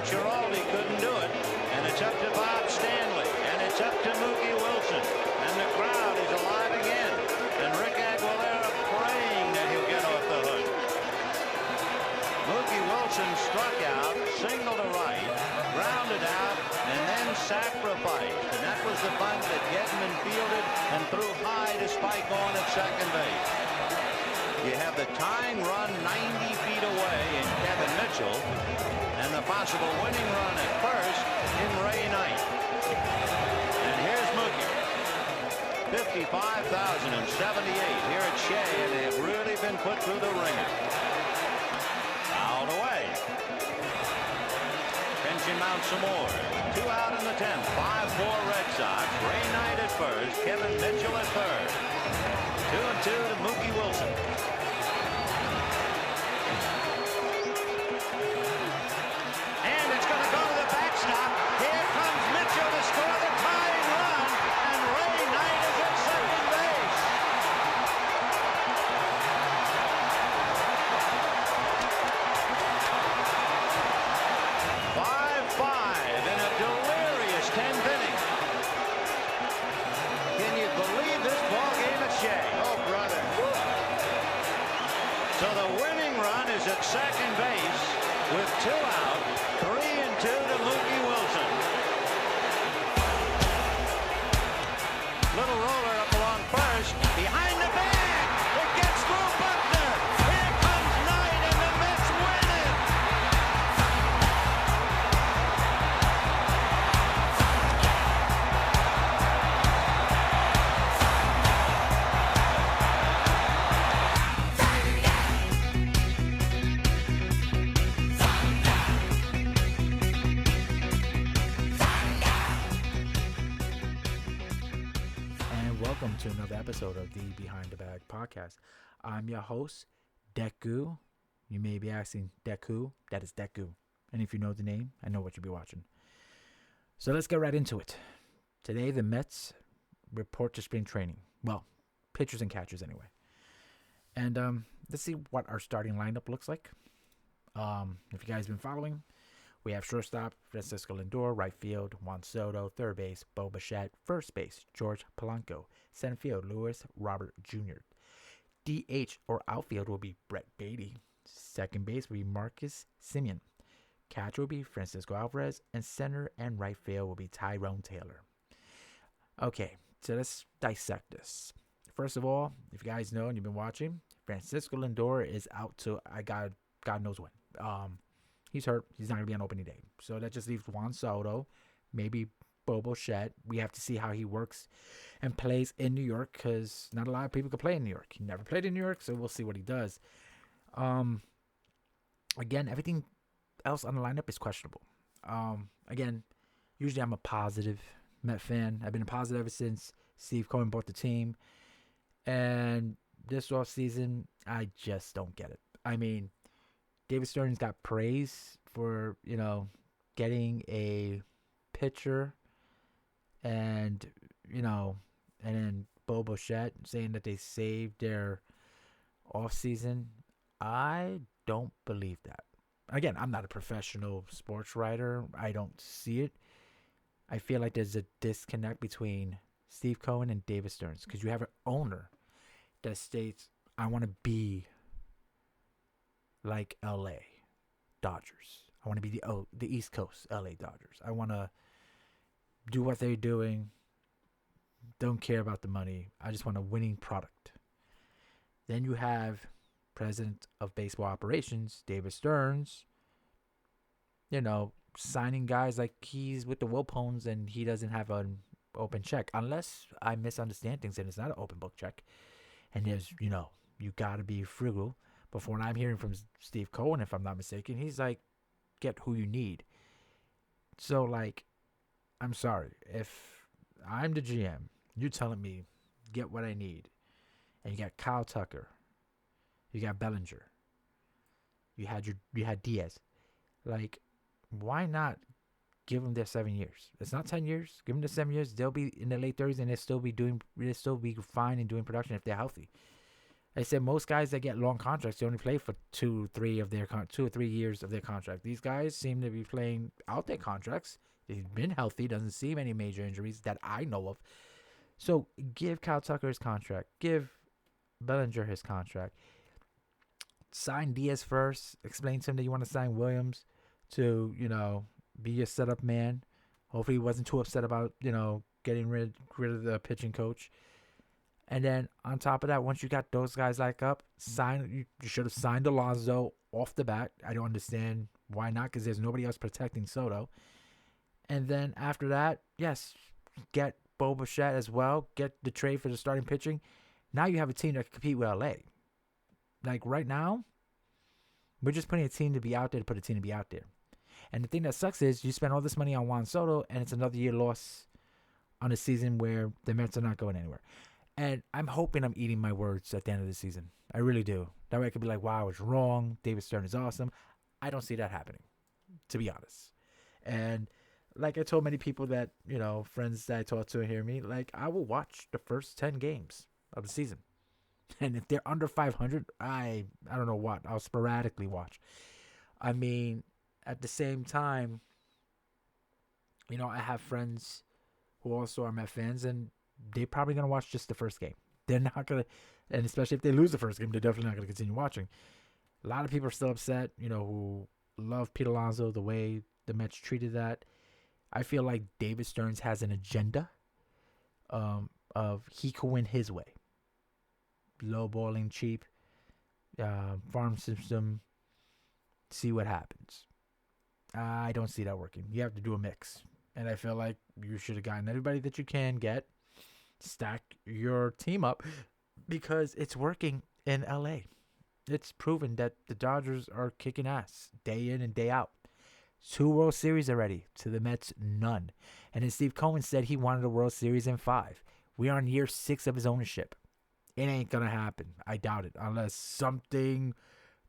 Giraldi couldn't do it. And it's up to Bob Stanley. And it's up to Mookie Wilson. And the crowd is alive again. And Rick Aguilera praying that he'll get off the hook. Mookie Wilson struck out, single to right, grounded out, and then sacrificed. And that was the bunt that Gedman fielded and threw high to Spike on at second base. You have the tying run 90 feet away in Kevin Mitchell, and the possible winning run at first in Ray Knight. And here's Mookie. 55,078 here at Shea, and they've really been put through the ringer. Fouled away. Pension mounts some more. 2 out in the 10th. 5-4 Red Sox. Ray Knight at first. Kevin Mitchell at third. 2-2 to Mookie Wilson. And it's going to go to the backstop. Here comes Mitchell to score the tying run. And Ray Knight is at second base. In a delirious 10th inning. Can you believe this ball game at Shea? Oh, brother. So the winning run is at second base with 2 out, 3-2 to Mookie Wilson. Little roller up along first, behind the bag. It gets through Buckner. Here comes Knight, and the Mets win it. Welcome to another episode of the Behind the Bag podcast. I'm your host, Deku. You may be asking, Deku? That is Deku. And if you know the name, I know what you'll be watching. So let's get right into it. Today, the Mets report to spring training. Well, pitchers and catchers anyway. And let's see what our starting lineup looks like. If you guys have been following, we have shortstop, Francisco Lindor, right field, Juan Soto, third base, Bo Bichette, first base, George Polanco, center field, Luis Robert Jr. DH or outfield will be Brett Beatty. Second base will be Marcus Semien. Catcher will be Francisco Alvarez, and center and right field will be Tyrone Taylor. Okay, so let's dissect this. First of all, if you guys know and you've been watching, Francisco Lindor is out to God knows when. He's hurt. He's not going to be on opening day. So that just leaves Juan Soto, maybe Bo Bichette. We have to see how he works and plays in New York because not a lot of people can play in New York. He never played in New York, so we'll see what he does. Again, everything else on the lineup is questionable. Again, usually I'm a positive Met fan. I've been a positive ever since Steve Cohen bought the team. And this offseason, I just don't get it. I mean, David Stearns got praise for, getting a pitcher and then Bo Bichette saying that they saved their offseason. I don't believe that. Again, I'm not a professional sports writer. I don't see it. I feel like there's a disconnect between Steve Cohen and David Stearns because you have an owner that states, I want to be like LA Dodgers. I want to be the East Coast LA Dodgers. I want to do what they're doing. Don't care about the money. I just want a winning product. Then you have President of Baseball Operations, David Stearns, signing guys like he's with the Wilpons and he doesn't have an open check. Unless I misunderstand things and it's not an open book check. And there's, you got to be frugal. But from what I'm hearing from Steve Cohen, if I'm not mistaken, he's like, get who you need. So, I'm sorry. If I'm the GM, you're telling me, get what I need. And you got Kyle Tucker. You got Bellinger. You had Diaz. Why not give them their 7 years? It's not 10 years. Give them the 7 years. They'll be in the late 30s and they'll still be fine and doing production if they're healthy. I said most guys that get long contracts, they only play for 2 or 3 years of their contract. These guys seem to be playing out their contracts. They've been healthy. Doesn't seem any major injuries that I know of. So give Kyle Tucker his contract. Give Bellinger his contract. Sign Diaz first. Explain to him that you want to sign Williams to, be your setup man. Hopefully he wasn't too upset about, getting rid of the pitching coach. And then on top of that, once you got those guys up, you should have signed Alonso off the bat. I don't understand why not, because there's nobody else protecting Soto. And then after that, yes, get Bo Bichette as well. Get the trade for the starting pitching. Now you have a team that can compete with LA. Like right now, we're just putting a team to be out there to put a team to be out there. And the thing that sucks is you spend all this money on Juan Soto, and it's another year loss on a season where the Mets are not going anywhere. And I'm hoping I'm eating my words at the end of the season. I really do. That way I could be like, wow, I was wrong. David Stern is awesome. I don't see that happening, to be honest. And like I told many people that, friends that I talk to and hear me, I will watch the first 10 games of the season. And if they're under 500, I don't know what. I'll sporadically watch. I mean, at the same time, I have friends who also are Met fans, and they're probably going to watch just the first game. They're not going to, and especially if they lose the first game, they're definitely not going to continue watching. A lot of people are still upset, who love Pete Alonso, the way the Mets treated that. I feel like David Stearns has an agenda of he could win his way. Low balling, cheap, farm system, see what happens. I don't see that working. You have to do a mix. And I feel like you should have gotten everybody that you can get, stack your team up, because it's working in LA. It's proven that the Dodgers are kicking ass day in and day out. 2 World Series already, to the Mets, none. And then Steve Cohen said he wanted a World Series in 5. We are in year 6 of his ownership. It ain't going to happen. I doubt it. Unless something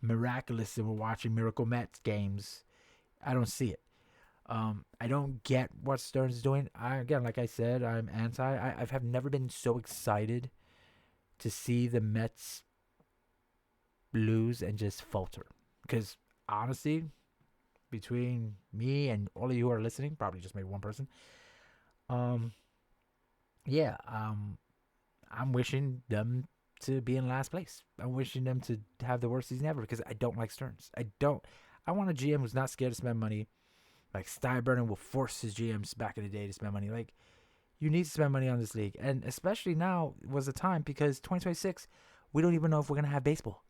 miraculous and we're watching Miracle Mets games. I don't see it. I don't get what Stearns is doing. Again, like I said, I'm anti. I have never been so excited to see the Mets lose and just falter. Because honestly, between me and all of you who are listening, probably just maybe one person, I'm wishing them to be in last place. I'm wishing them to have the worst season ever, because I don't like Stearns. I want a GM who's not scared to spend money. Like Steinbrenner will force his GMs back in the day to spend money. Like, you need to spend money on this league. And especially now was the time, because 2026, we don't even know if we're going to have baseball.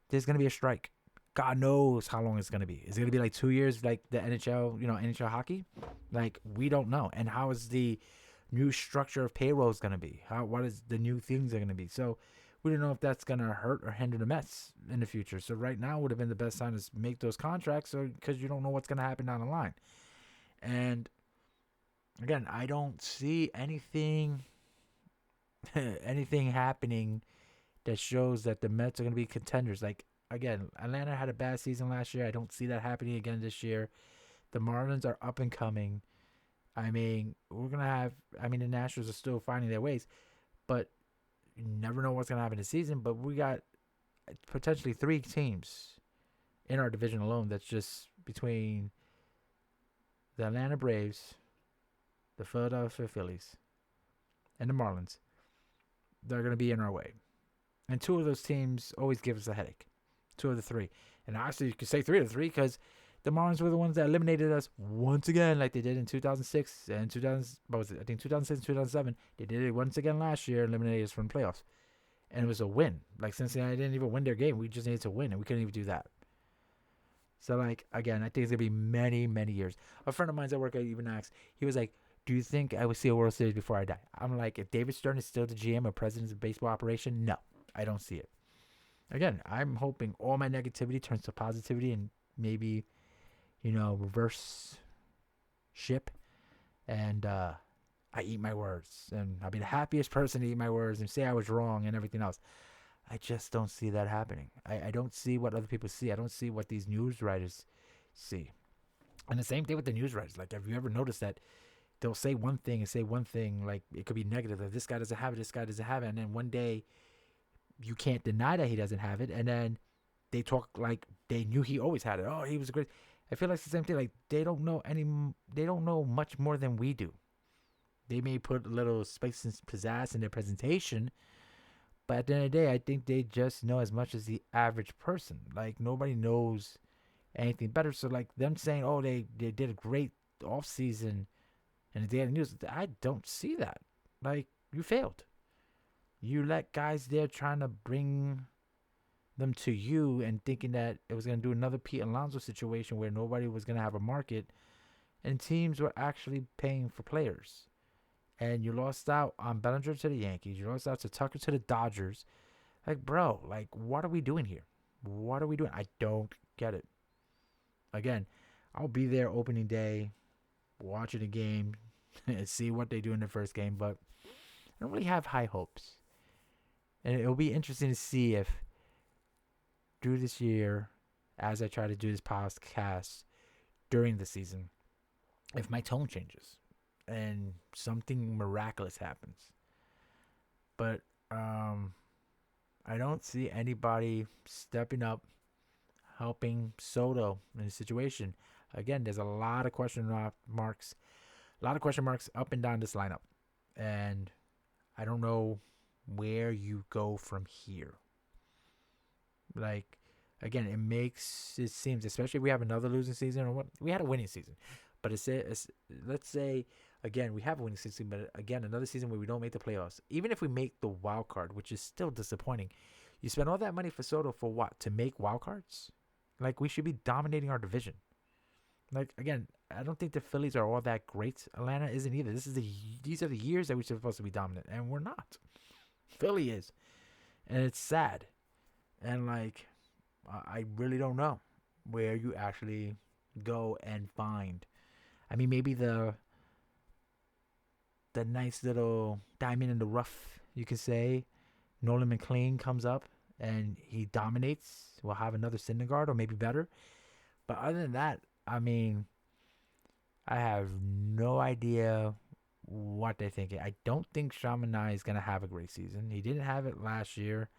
There's going to be a strike. God knows how long it's going to be. Is it going to be like 2 years like the NHL, NHL hockey? Like, we don't know. And how is the new structure of payrolls going to be? What is the new things are going to be? So we don't know if that's going to hurt or hinder the Mets in the future. So right now would have been the best time to make those contracts, because you don't know what's going to happen down the line. And again, I don't see anything happening that shows that the Mets are going to be contenders. Like, again, Atlanta had a bad season last year. I don't see that happening again this year. The Marlins are up and coming. I mean, the Nationals are still finding their ways, but you never know what's going to happen this season. But we got potentially 3 teams in our division alone that's just between the Atlanta Braves, the Philadelphia Phillies, and the Marlins. They're going to be in our way. And 2 of those teams always give us a headache. 2 of the 3. And actually, you could say 3 of the 3, because the Marlins were the ones that eliminated us once again, like they did in 2006 and 2006 and 2007. They did it once again last year, eliminated us from the playoffs. And it was a win. Like, Cincinnati didn't even win their game. We just needed to win, and we couldn't even do that. So, like, again, I think it's going to be many, many years. A friend of mine at work, I even asked, he was like, do you think I would see a World Series before I die? I'm like, if David Stern is still the GM or president of the baseball operation, no, I don't see it. Again, I'm hoping all my negativity turns to positivity and maybe, reverse ship. And I eat my words. And I'll be the happiest person to eat my words and say I was wrong and everything else. I just don't see that happening. I don't see what other people see. I don't see what these news writers see. And the same thing with the news writers. Like, have you ever noticed that they'll say one thing and say one thing, like it could be negative, like this guy doesn't have it, this guy doesn't have it, and then one day you can't deny that he doesn't have it. And then they talk like they knew he always had it. Oh, he was great. I feel like it's the same thing. Like they don't know much more than we do. They may put a little spice and pizzazz in their presentation, but at the end of the day, I think they just know as much as the average person. Like nobody knows anything better. So like them saying, oh, they did a great off season and the daily news, I don't see that. Like you failed. You let guys there trying to bring them to you and thinking that it was going to do another Pete Alonso situation where nobody was going to have a market, and teams were actually paying for players. And you lost out on Bellinger to the Yankees. You lost out to Tucker to the Dodgers. Like, bro, like, what are we doing here? What are we doing? I don't get it. Again, I'll be there opening day, watching the game, and see what they do in the first game, but I don't really have high hopes. And it'll be interesting to see if through this year, as I try to do this podcast during the season, if my tone changes and something miraculous happens. But I don't see anybody stepping up, helping Soto in the situation. Again, there's a lot of question marks up and down this lineup. And I don't know where you go from here. Like, again, it seems, especially if we have another losing season, or what, we had a winning season. But it's let's say, again, we have a winning season, but again, another season where we don't make the playoffs. Even if we make the wild card, which is still disappointing, you spend all that money for Soto for what? To make wild cards? Like, we should be dominating our division. Like, again, I don't think the Phillies are all that great. Atlanta isn't either. These are the years that we're supposed to be dominant, and we're not. Philly is. And it's sad. And, like, I really don't know where you actually go and find. I mean, maybe the nice little diamond in the rough, you could say. Nolan McLean comes up and he dominates. We'll have another Syndergaard or maybe better. But other than that, I mean, I have no idea what they're thinking. I don't think Chaminade is going to have a great season. He didn't have it last year.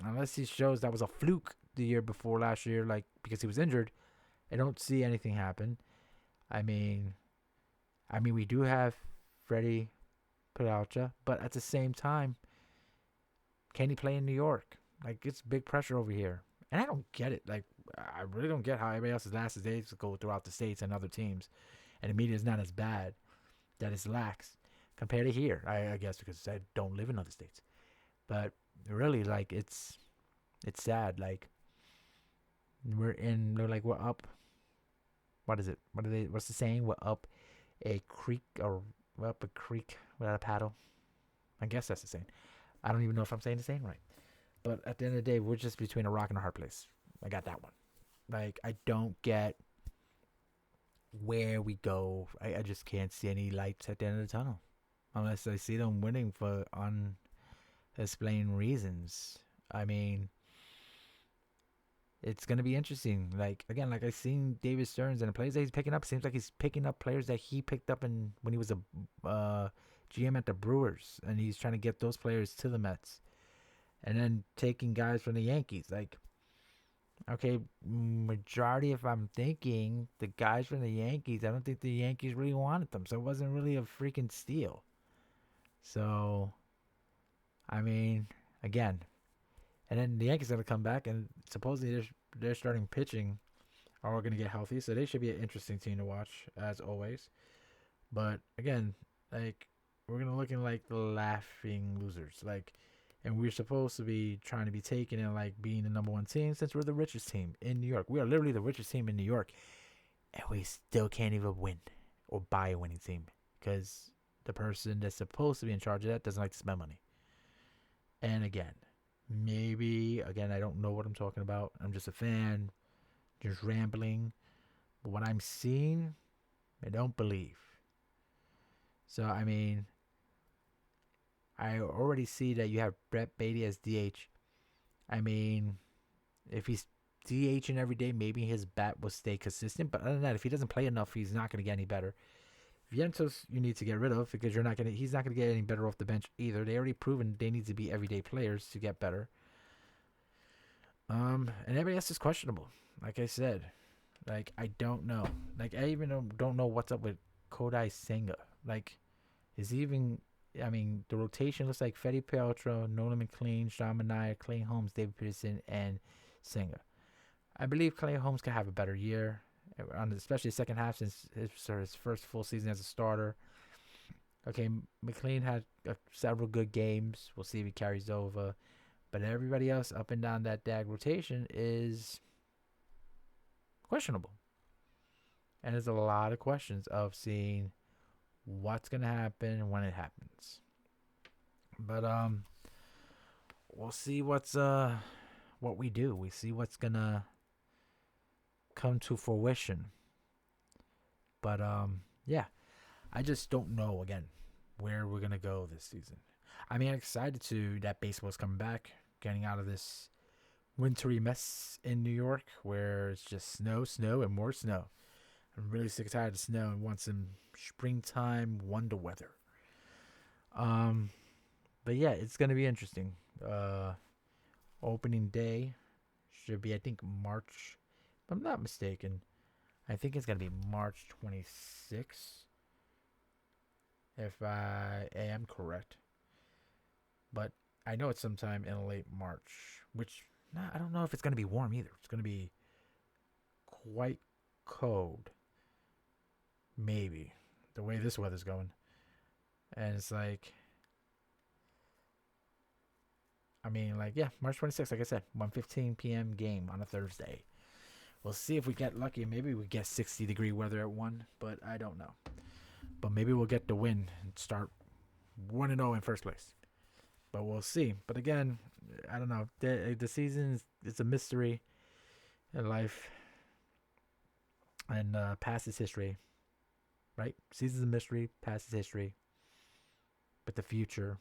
Unless he shows that was a fluke the year before last year, like because he was injured. I don't see anything happen. I mean, we do have Freddie Peralta, but at the same time, can he play in New York? Like, it's big pressure over here. And I don't get it. Like, I really don't get how everybody else's last days go throughout the states and other teams. And the media is not as bad, that it's lax compared to here. I guess because I don't live in other states. But really, like, it's sad. Like, we're up. What is it? What's the saying? We're up a creek without a paddle. I guess that's the saying. I don't even know if I'm saying the saying right. But at the end of the day, we're just between a rock and a hard place. I got that one. Like, I don't get where we go. I just can't see any lights at the end of the tunnel. Unless I see them winning for unexplained reasons. I mean, it's going to be interesting. Like, again, like I've seen David Stearns and the players that he's picking up. Seems like he's picking up players that he picked up when he was a GM at the Brewers. And he's trying to get those players to the Mets. And then taking guys from the Yankees. Like, okay, majority, if I'm thinking, the guys from the Yankees, I don't think the Yankees really wanted them. So it wasn't really a freaking steal. So, I mean, again. And then the Yankees are going to come back, and supposedly they're starting pitching are all going to get healthy. So they should be an interesting team to watch, as always. But, again, like, we're going to look like the laughing losers. Like, and we're supposed to be trying to be taken and, like, being the number one team since we're the richest team in New York. We are literally the richest team in New York. And we still can't even win or buy a winning team because the person that's supposed to be in charge of that doesn't like to spend money. And, again, I don't know what I'm talking about. I'm just a fan, just rambling. But what I'm seeing, I don't believe. So, I mean, I already see that you have Brett Beatty as DH. I mean, if he's DHing every day, maybe his bat will stay consistent. But other than that, if he doesn't play enough, he's not going to get any better. Vientos you need to get rid of because he's not gonna get any better off the bench either. They already proven they need to be everyday players to get better. And everybody else is questionable. Like I said, like I don't know. Like I even don't know what's up with Kodai Senga. Like, is he even? I mean, the rotation looks like Fetty Pietro, Nolan McLean, Sean Mania, Clay Holmes, David Peterson, and Senga. I believe Clay Holmes can have a better year, especially the second half since his first full season as a starter. Okay, McLean had several good games. We'll see if he carries over. But everybody else up and down that DAG rotation is questionable. And there's a lot of questions of seeing what's going to happen when it happens. But we'll see what we do. We see what's going to come to fruition. But yeah, I just don't know again where we're going to go this season. I mean, I'm excited that baseball's coming back, getting out of this wintry mess in New York where it's just snow, and more snow. I'm really sick and tired of snow and want some springtime wonder weather. But yeah, it's going to be interesting. Opening day should be, I think, March, if I'm not mistaken. I think it's going to be March 26th, if I am correct. But I know it's sometime in late March, which I don't know if it's going to be warm either. It's going to be quite cold. Maybe. The way this weather's going. And it's like, I mean, like, yeah, March 26th, like I said, 1:15 p.m. game on a Thursday. We'll see if we get lucky. Maybe we get 60-degree weather at 1, but I don't know. But maybe we'll get the win and start 1-0 in first place. But we'll see. But again, I don't know. The season is a mystery in life. And past is history. Right? Season's a mystery. Past is history. But the future.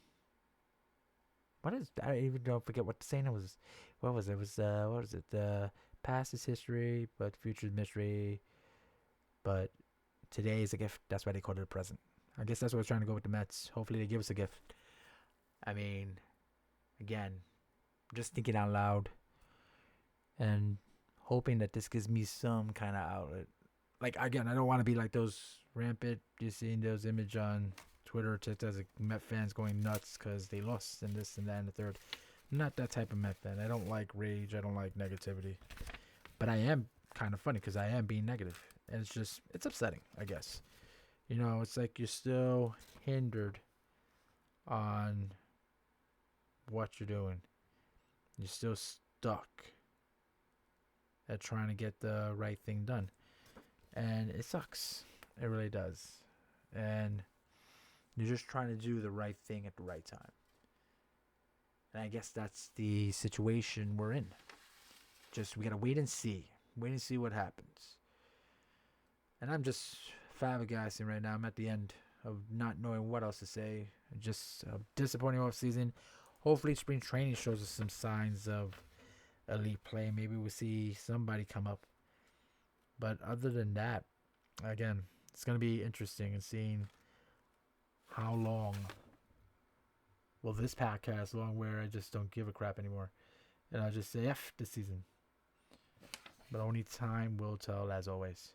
I even don't forget what the saying was. What was it? It was what was it? The past is history, but future is mystery. But today is a gift. That's why they call it a present. I guess that's what I was trying to go with the Mets. Hopefully they give us a gift. I mean, again, just thinking out loud and hoping that this gives me some kind of outlet. Like, again, I don't want to be like those rampant, you seeing those image on Twitter or TikTok as Met fans going nuts because they lost and this and that and the third. I'm not that type of Met fan. I don't like rage. I don't like negativity. But I am kind of funny because I am being negative. And it's upsetting, I guess. You know, it's like you're still hindered on what you're doing. You're still stuck at trying to get the right thing done. And it sucks. It really does. And you're just trying to do the right thing at the right time. And I guess that's the situation we're in. Just, we got to wait and see. Wait and see what happens. And I'm just flabbergasted right now. I'm at the end of not knowing what else to say. Just a disappointing off season. Hopefully spring training shows us some signs of elite play. Maybe we'll see somebody come up. But other than that, again, it's going to be interesting in seeing how long will this podcast long where I just don't give a crap anymore. And I'll just say F this season. But only time will tell, as always.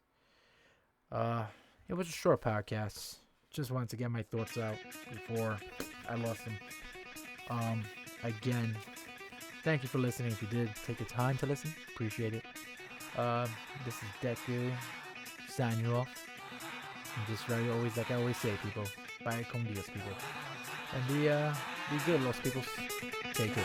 It was a short podcast. Just wanted to get my thoughts out before I lost them. Again, thank you for listening. If you did take the time to listen, appreciate it. This is Deku. Sign you off. And just always, like I always say, people, bye con Dios, people. And be good, los people. Take care.